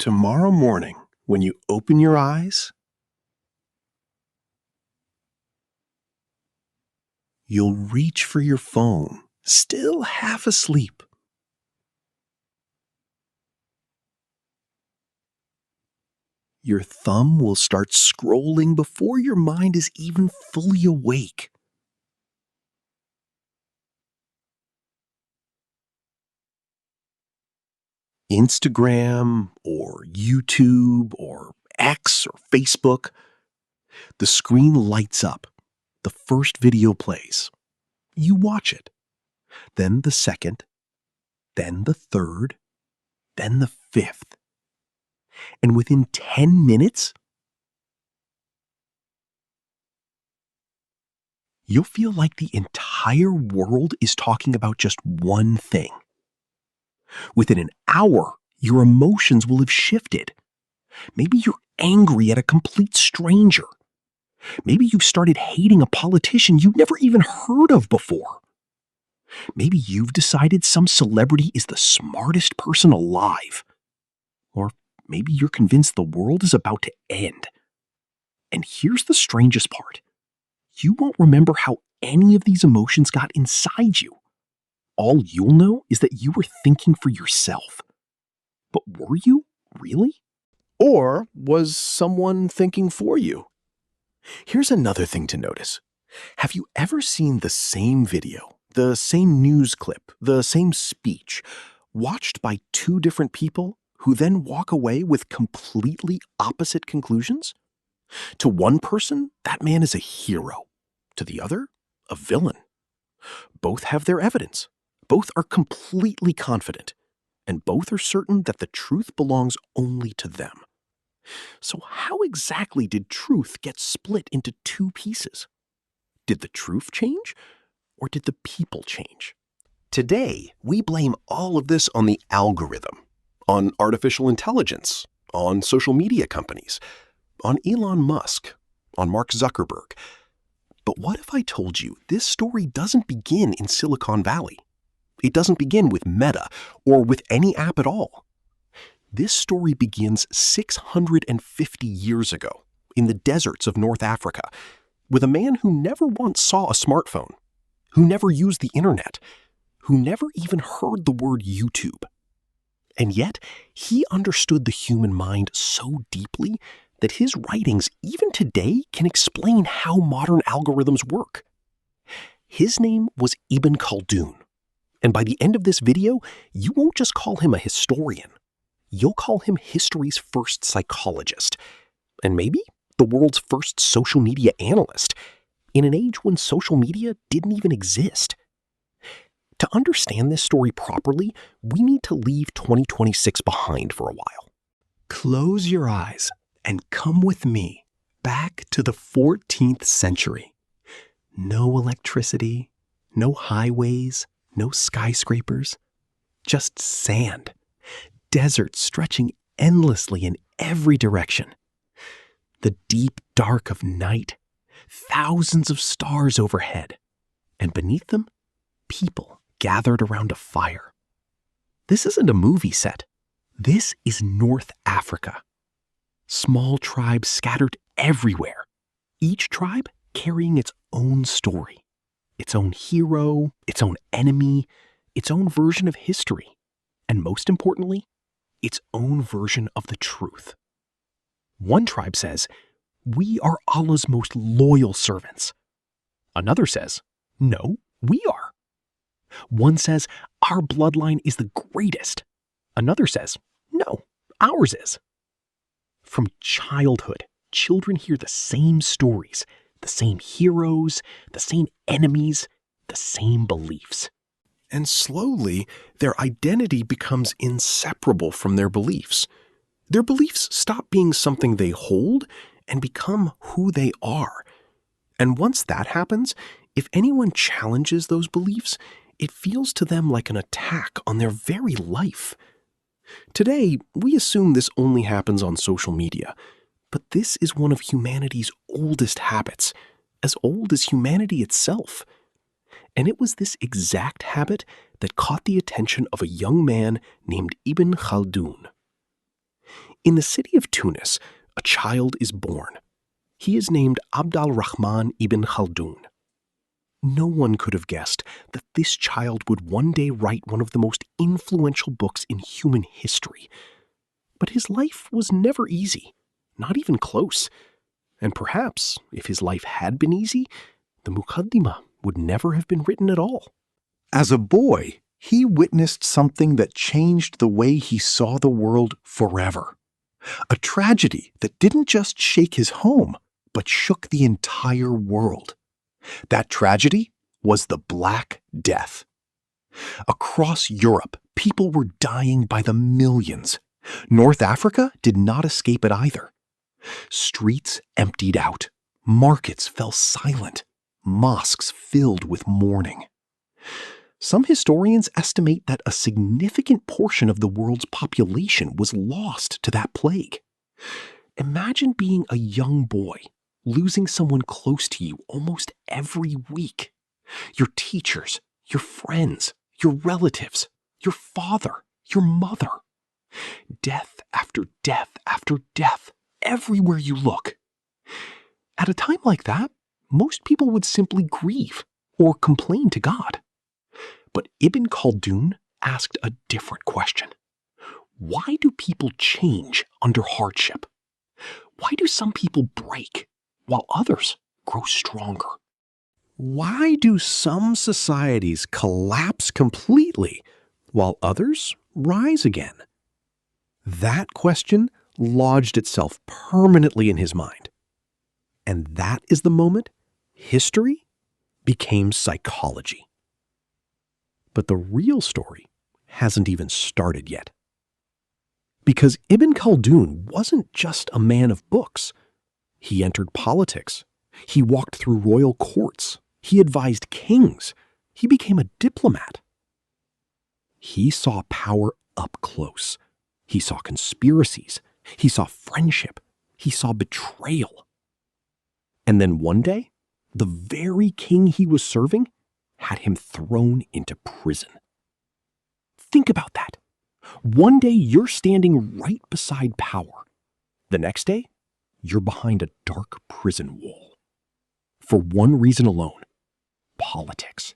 Tomorrow morning, when you open your eyes, you'll reach for your phone, still half asleep. Your thumb will start scrolling before your mind is even fully awake. Instagram or YouTube or X or Facebook, the screen lights up. The first video plays. You watch it. Then the second, then the third, then the fifth. And within 10 minutes, you'll feel like the entire world is talking about just one thing. Within an hour, your emotions will have shifted. Maybe you're angry at a complete stranger. Maybe you've started hating a politician you've never even heard of before. Maybe you've decided some celebrity is the smartest person alive. Or maybe you're convinced the world is about to end. And here's the strangest part. You won't remember how any of these emotions got inside you. All you'll know is that you were thinking for yourself. But were you really? Or was someone thinking for you? Here's another thing to notice. Have you ever seen the same video, the same news clip, the same speech, watched by two different people who then walk away with completely opposite conclusions? To one person, that man is a hero. To the other, a villain. Both have their evidence. Both are completely confident. And both are certain that the truth belongs only to them. So how exactly did truth get split into two pieces? Did the truth change, or did the people change? Today, we blame all of this on the algorithm, on artificial intelligence, on social media companies, on Elon Musk, on Mark Zuckerberg. But what if I told you this story doesn't begin in Silicon Valley? It doesn't begin with Meta or with any app at all. This story begins 650 years ago in the deserts of North Africa with a man who never once saw a smartphone, who never used the internet, who never even heard the word YouTube. And yet, he understood the human mind so deeply that his writings, even today, can explain how modern algorithms work. His name was Ibn Khaldun. And by the end of this video, you won't just call him a historian. You'll call him history's first psychologist. And maybe the world's first social media analyst, in an age when social media didn't even exist. To understand this story properly, we need to leave 2026 behind for a while. Close your eyes and come with me back to the 14th century. No electricity, no highways, no skyscrapers, just sand, desert stretching endlessly in every direction. The deep dark of night, thousands of stars overhead, and beneath them, people gathered around a fire. This isn't a movie set. This is North Africa. Small tribes scattered everywhere, each tribe carrying its own story. Its own hero, its own enemy, its own version of history, and most importantly, its own version of the truth. One tribe says, "We are Allah's most loyal servants." Another says, "No, we are." One says, "Our bloodline is the greatest." Another says, "No, ours is." From childhood, children hear the same stories, the same heroes, the same enemies, the same beliefs. And slowly, their identity becomes inseparable from their beliefs. Their beliefs stop being something they hold and become who they are. And once that happens, if anyone challenges those beliefs, it feels to them like an attack on their very life. Today, we assume this only happens on social media. But this is one of humanity's oldest habits, as old as humanity itself. And it was this exact habit that caught the attention of a young man named Ibn Khaldun. In the city of Tunis, a child is born. He is named Abd al-Rahman ibn Khaldun. No one could have guessed that this child would one day write one of the most influential books in human history. But his life was never easy, not even close. And perhaps, if his life had been easy, the Muqaddimah would never have been written at all. As a boy, he witnessed something that changed the way he saw the world forever. A tragedy that didn't just shake his home, but shook the entire world. That tragedy was the Black Death. Across Europe, people were dying by the millions. North Africa did not escape it either. Streets emptied out. Markets fell silent. Mosques filled with mourning. Some historians estimate that a significant portion of the world's population was lost to that plague. Imagine being a young boy, losing someone close to you almost every week. Your teachers, your friends, your relatives, your father, your mother. Death after death after death, everywhere you look. At a time like that, most people would simply grieve or complain to God. But Ibn Khaldun asked a different question. Why do people change under hardship? Why do some people break while others grow stronger? Why do some societies collapse completely while others rise again? That question lodged itself permanently in his mind. And that is the moment history became psychology. But the real story hasn't even started yet. Because Ibn Khaldun wasn't just a man of books. He entered politics. He walked through royal courts. He advised kings. He became a diplomat. He saw power up close. He saw conspiracies. He saw friendship. He saw betrayal. And then one day, the very king he was serving had him thrown into prison. Think about that. One day you're standing right beside power. The next day, you're behind a dark prison wall. For one reason alone, politics.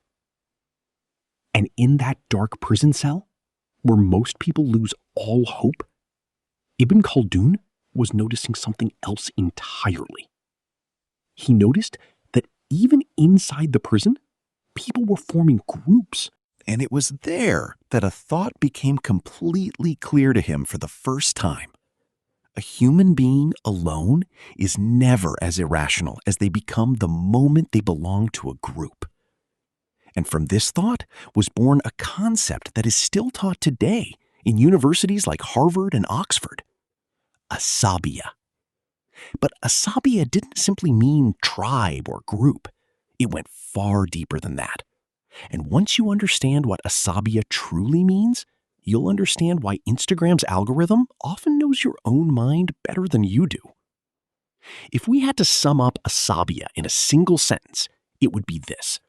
And in that dark prison cell, where most people lose all hope, Ibn Khaldun was noticing something else entirely. He noticed that even inside the prison, people were forming groups. And it was there that a thought became completely clear to him for the first time. A human being alone is never as irrational as they become the moment they belong to a group. And from this thought was born a concept that is still taught today in universities like Harvard and Oxford. Asabiya. But asabiya didn't simply mean tribe or group. It went far deeper than that. And once you understand what asabiya truly means, you'll understand why Instagram's algorithm often knows your own mind better than you do. If we had to sum up asabiya in a single sentence, it would be this.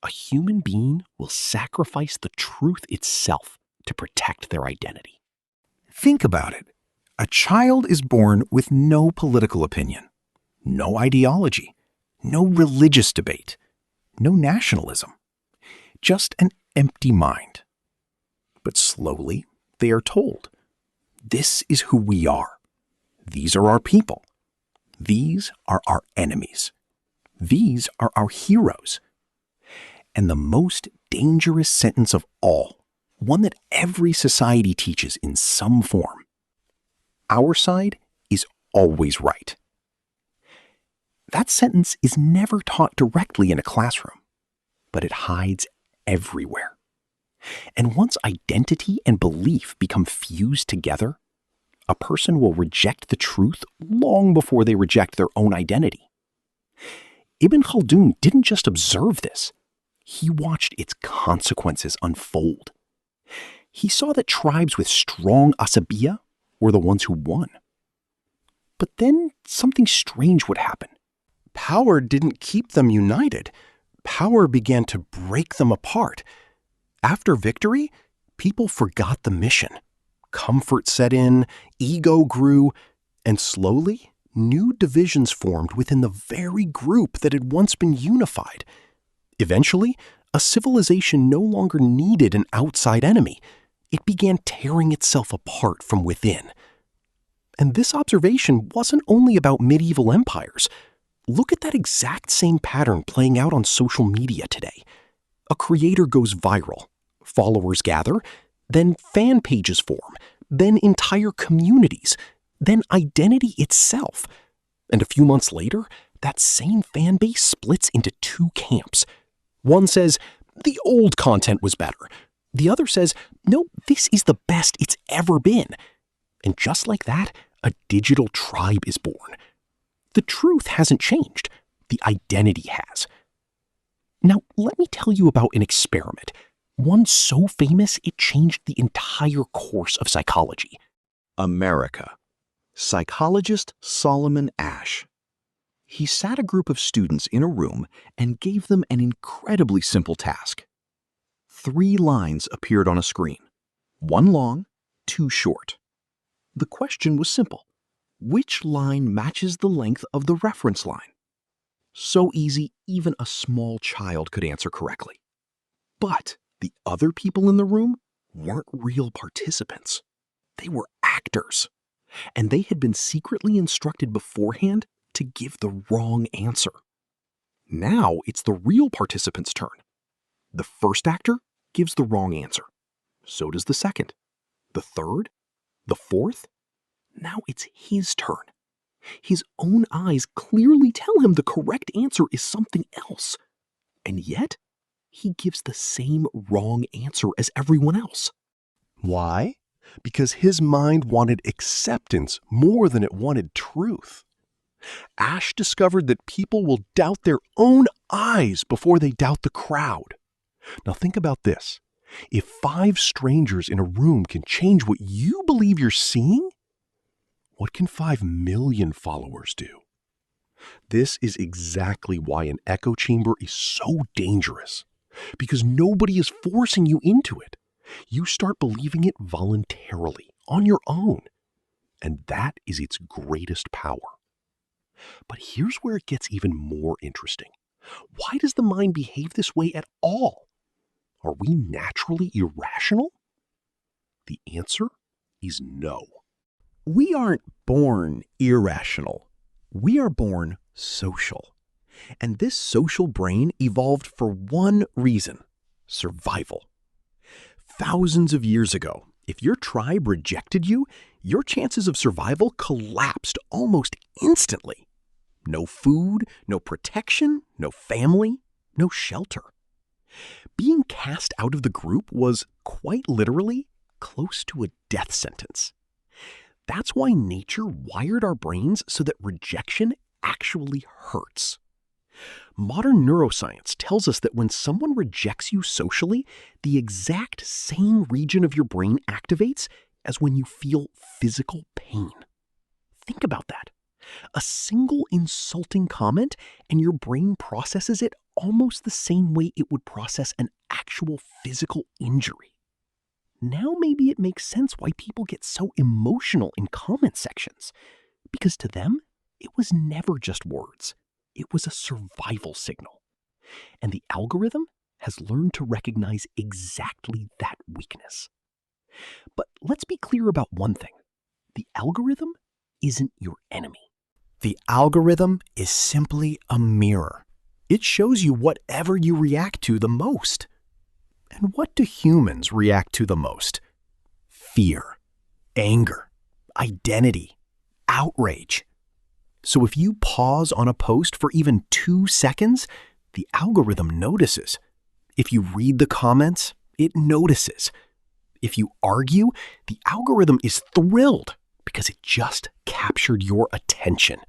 A human being will sacrifice the truth itself to protect their identity. Think about it. A child is born with no political opinion, no ideology, no religious debate, no nationalism, just an empty mind. But slowly, they are told, this is who we are. These are our people. These are our enemies. These are our heroes. And the most dangerous sentence of all, one that every society teaches in some form, our side is always right. That sentence is never taught directly in a classroom, but it hides everywhere. And once identity and belief become fused together, a person will reject the truth long before they reject their own identity. Ibn Khaldun didn't just observe this. He watched its consequences unfold. He saw that tribes with strong asabiya were the ones who won. But then something strange would happen. Power didn't keep them united. Power began to break them apart. After victory, people forgot the mission. Comfort set in, ego grew, and slowly, new divisions formed within the very group that had once been unified. Eventually, a civilization no longer needed an outside enemy. It began tearing itself apart from within. And this observation wasn't only about medieval empires. Look at that exact same pattern playing out on social media today. A creator goes viral, followers gather, then fan pages form, then entire communities, then identity itself. And a few months later, that same fan base splits into two camps. One says, the old content was better. The other says, no, this is the best it's ever been. And just like that, a digital tribe is born. The truth hasn't changed. The identity has. Now, let me tell you about an experiment. One so famous it changed the entire course of psychology. America. Psychologist Solomon Asch. He sat a group of students in a room and gave them an incredibly simple task. 3 lines appeared on a screen. 1 long, 2 short. The question was simple. Which line matches the length of the reference line? So easy, even a small child could answer correctly. But the other people in the room weren't real participants. They were actors. And they had been secretly instructed beforehand to give the wrong answer. Now it's the real participant's turn. The first actor gives the wrong answer. So does the second. The third? The fourth? Now it's his turn. His own eyes clearly tell him the correct answer is something else. And yet, he gives the same wrong answer as everyone else. Why? Because his mind wanted acceptance more than it wanted truth. Asch discovered that people will doubt their own eyes before they doubt the crowd. Now think about this. If 5 strangers in a room can change what you believe you're seeing, what can 5 million followers do? This is exactly why an echo chamber is so dangerous, because nobody is forcing you into it. You start believing it voluntarily, on your own, and that is its greatest power. But here's where it gets even more interesting. Why does the mind behave this way at all? Are we naturally irrational? The answer is no. We aren't born irrational. We are born social. And this social brain evolved for one reason: survival. Thousands of years ago, if your tribe rejected you, your chances of survival collapsed almost instantly. No food, no protection, no family, no shelter. Being cast out of the group was, quite literally, close to a death sentence. That's why nature wired our brains so that rejection actually hurts. Modern neuroscience tells us that when someone rejects you socially, the exact same region of your brain activates as when you feel physical pain. Think about that. A single insulting comment and your brain processes it almost the same way it would process an actual physical injury. Now maybe it makes sense why people get so emotional in comment sections. Because to them, it was never just words. It was a survival signal. And the algorithm has learned to recognize exactly that weakness. But let's be clear about one thing. The algorithm isn't your enemy. The algorithm is simply a mirror. It shows you whatever you react to the most. And what do humans react to the most? Fear, anger, identity, outrage. So if you pause on a post for even 2 seconds, the algorithm notices. If you read the comments, it notices. If you argue, the algorithm is thrilled because it just captured your attention.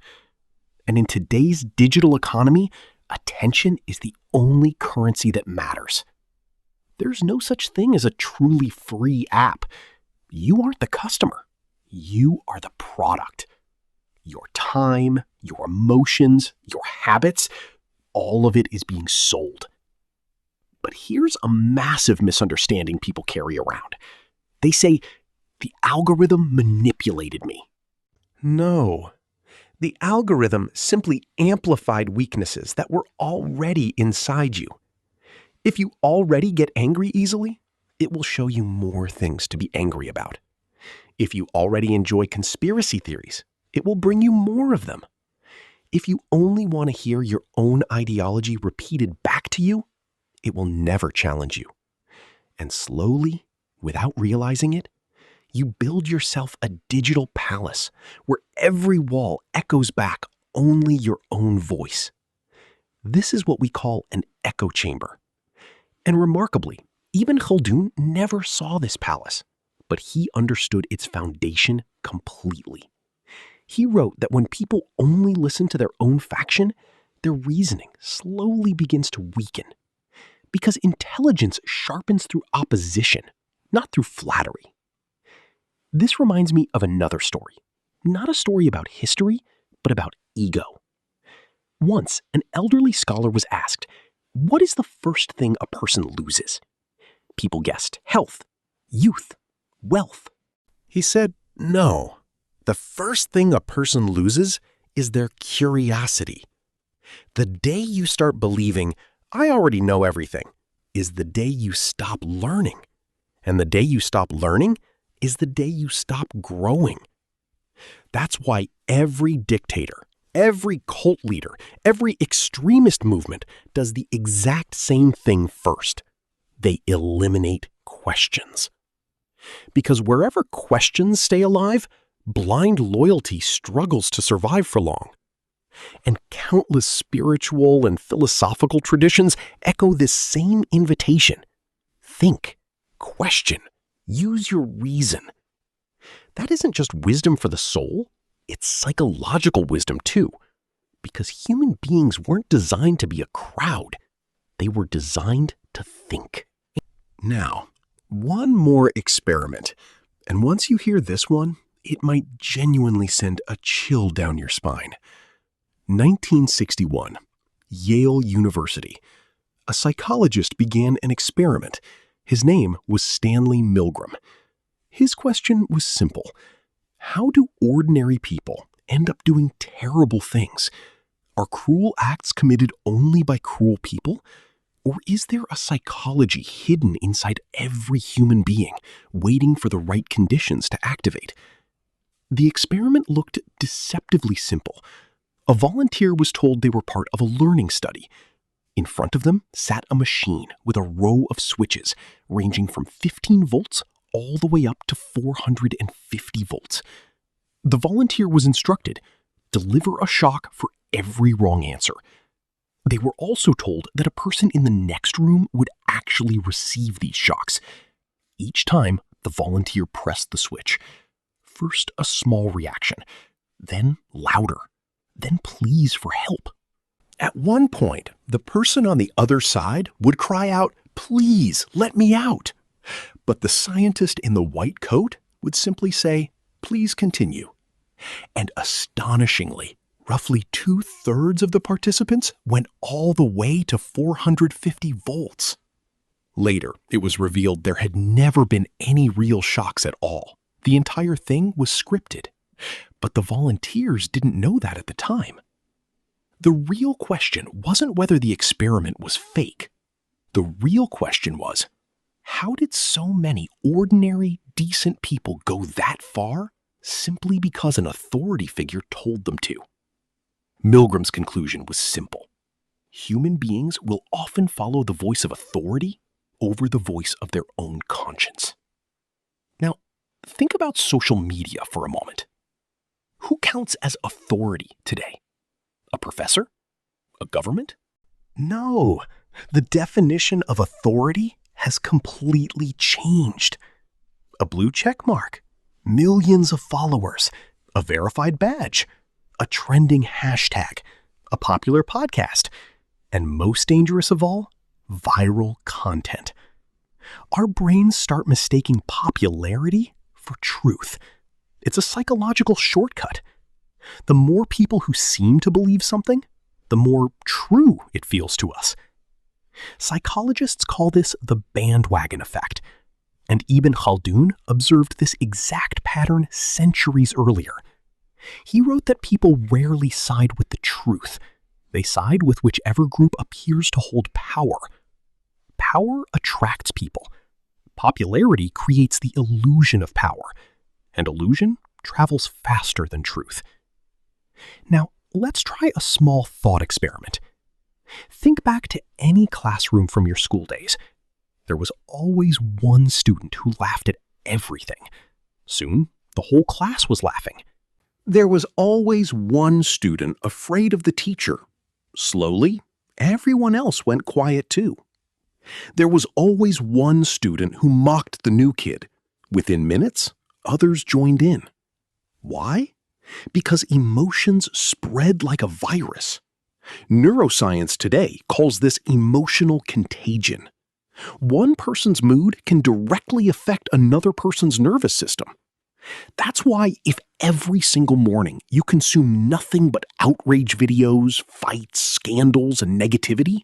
And in today's digital economy, attention is the only currency that matters. There's no such thing as a truly free app. You aren't the customer. You are the product. Your time, your emotions, your habits, all of it is being sold. But here's a massive misunderstanding people carry around. They say, The algorithm manipulated me. No. The algorithm simply amplified weaknesses that were already inside you. If you already get angry easily, it will show you more things to be angry about. If you already enjoy conspiracy theories, it will bring you more of them. If you only want to hear your own ideology repeated back to you, it will never challenge you. And slowly, without realizing it, you build yourself a digital palace where every wall echoes back only your own voice. This is what we call an echo chamber. And remarkably, Ibn Khaldun never saw this palace, but he understood its foundation completely. He wrote that when people only listen to their own faction, their reasoning slowly begins to weaken. Because intelligence sharpens through opposition, not through flattery. This reminds me of another story. Not a story about history, but about ego. Once, an elderly scholar was asked, "What is the first thing a person loses?" People guessed health, youth, wealth. He said, no. The first thing a person loses is their curiosity. The day you start believing, I already know everything, is the day you stop learning. And the day you stop learning is the day you stop growing. That's why every dictator, every cult leader, every extremist movement does the exact same thing first. They eliminate questions. Because wherever questions stay alive, blind loyalty struggles to survive for long. And countless spiritual and philosophical traditions echo this same invitation. Think, question, use your reason. That isn't just wisdom for the soul, it's psychological wisdom too. Because human beings weren't designed to be a crowd. They were designed to think. Now, one more experiment. And once you hear this one, it might genuinely send a chill down your spine. 1961, Yale University. A psychologist began an experiment. His name was Stanley Milgram. His question was simple. How do ordinary people end up doing terrible things? Are cruel acts committed only by cruel people? Or is there a psychology hidden inside every human being, waiting for the right conditions to activate? The experiment looked deceptively simple. A volunteer was told they were part of a learning study. In front of them sat a machine with a row of switches ranging from 15 volts all the way up to 450 volts. The volunteer was instructed, deliver a shock for every wrong answer. They were also told that a person in the next room would actually receive these shocks. Each time, the volunteer pressed the switch. First, a small reaction, then louder, then pleas for help. At one point, the person on the other side would cry out, "Please, let me out." But the scientist in the white coat would simply say, "Please continue." And astonishingly, roughly 2/3 of the participants went all the way to 450 volts. Later, it was revealed there had never been any real shocks at all. The entire thing was scripted. But the volunteers didn't know that at the time. The real question wasn't whether the experiment was fake. The real question was, how did so many ordinary, decent people go that far simply because an authority figure told them to? Milgram's conclusion was simple. Human beings will often follow the voice of authority over the voice of their own conscience. Now, think about social media for a moment. Who counts as authority today? A professor? A government? No, the definition of authority has completely changed. A blue check mark, millions of followers, a verified badge, a trending hashtag, a popular podcast, and most dangerous of all, viral content. Our brains start mistaking popularity for truth. It's a psychological shortcut. The more people who seem to believe something, the more true it feels to us. Psychologists call this the bandwagon effect. And Ibn Khaldun observed this exact pattern centuries earlier. He wrote that people rarely side with the truth. They side with whichever group appears to hold power. Power attracts people. Popularity creates the illusion of power, and illusion travels faster than truth. Now, let's try a small thought experiment. Think back to any classroom from your school days. There was always one student who laughed at everything. Soon, the whole class was laughing. There was always one student afraid of the teacher. Slowly, everyone else went quiet too. There was always one student who mocked the new kid. Within minutes, others joined in. Why? Because emotions spread like a virus. Neuroscience today calls this emotional contagion. One person's mood can directly affect another person's nervous system. That's why if every single morning you consume nothing but outrage videos, fights, scandals, and negativity,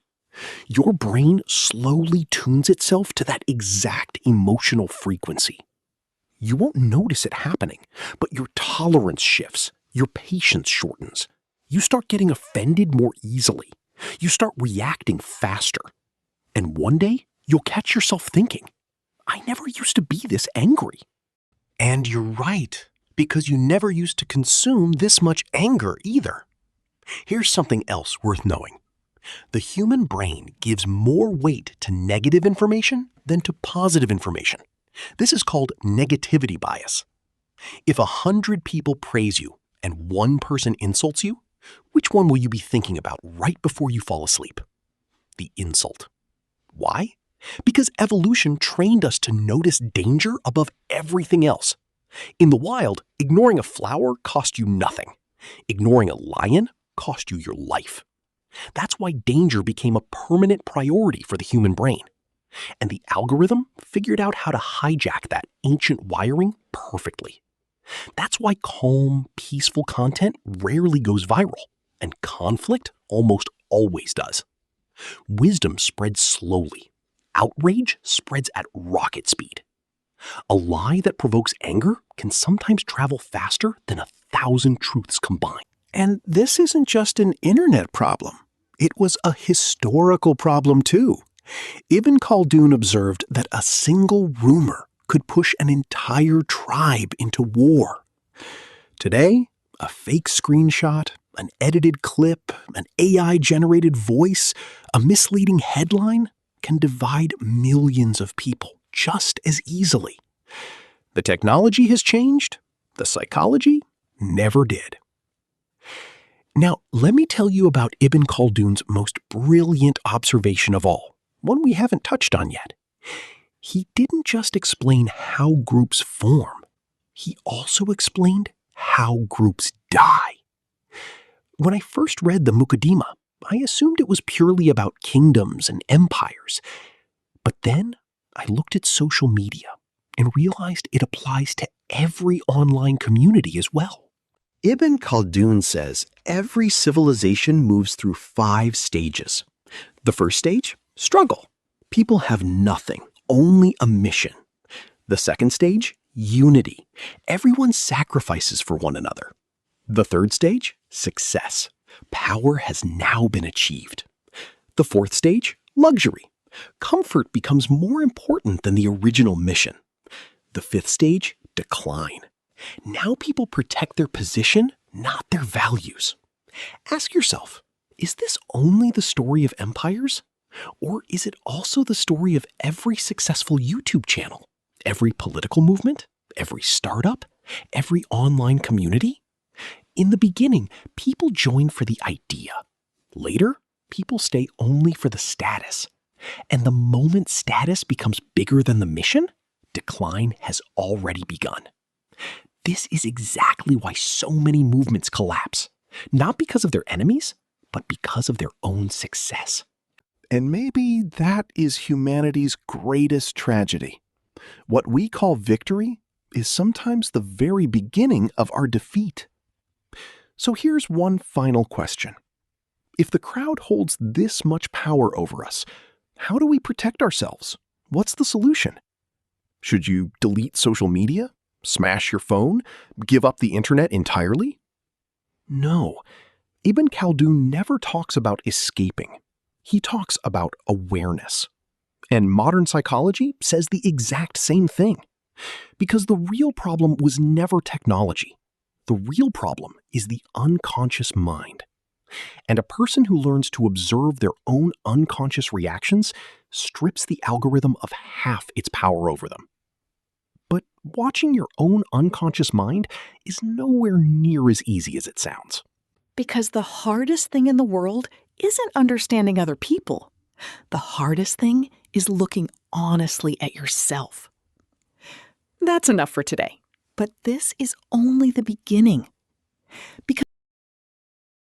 your brain slowly tunes itself to that exact emotional frequency. You won't notice it happening, but your tolerance shifts, your patience shortens. You start getting offended more easily. You start reacting faster. And one day, you'll catch yourself thinking, I never used to be this angry. And you're right, because you never used to consume this much anger either. Here's something else worth knowing. The human brain gives more weight to negative information than to positive information. This is called negativity bias. If 100 people praise you and one person insults you, which one will you be thinking about right before you fall asleep? The insult. Why? Because evolution trained us to notice danger above everything else. In the wild, ignoring a flower cost you nothing. Ignoring a lion cost you your life. That's why danger became a permanent priority for the human brain. And the algorithm figured out how to hijack that ancient wiring perfectly. That's why calm, peaceful content rarely goes viral, and conflict almost always does. Wisdom spreads slowly. Outrage spreads at rocket speed. A lie that provokes anger can sometimes travel faster than 1,000 truths combined. And this isn't just an internet problem. It was a historical problem too. Ibn Khaldun observed that a single rumor could push an entire tribe into war. Today, a fake screenshot, an edited clip, an AI-generated voice, a misleading headline can divide millions of people just as easily. The technology has changed. The psychology never did. Now, let me tell you about Ibn Khaldun's most brilliant observation of all, one we haven't touched on yet. He didn't just explain how groups form. He also explained how groups die. When I first read the Muqaddimah, I assumed it was purely about kingdoms and empires. But then I looked at social media and realized it applies to every online community as well. Ibn Khaldun says every civilization moves through 5 stages. The first stage, struggle. People have nothing, only a mission. The second stage, unity. Everyone sacrifices for one another. The third stage, success. Power has now been achieved. The fourth stage, luxury. Comfort becomes more important than the original mission. The fifth stage, decline. Now people protect their position, not their values. Ask yourself, is this only the story of empires? Or is it also the story of every successful YouTube channel, every political movement, every startup, every online community? In the beginning, people join for the idea. Later, people stay only for the status. And the moment status becomes bigger than the mission, decline has already begun. This is exactly why so many movements collapse, not because of their enemies, but because of their own success. And maybe that is humanity's greatest tragedy. What we call victory is sometimes the very beginning of our defeat. So here's one final question. If the crowd holds this much power over us, how do we protect ourselves? What's the solution? Should you delete social media? Smash your phone? Give up the internet entirely? No. Ibn Khaldun never talks about escaping. He talks about awareness. And modern psychology says the exact same thing. Because the real problem was never technology. The real problem is the unconscious mind. And a person who learns to observe their own unconscious reactions strips the algorithm of half its power over them. But watching your own unconscious mind is nowhere near as easy as it sounds. Because the hardest thing in the world isn't understanding other people. The hardest thing is looking honestly at yourself. That's enough for today. But this is only the beginning. Because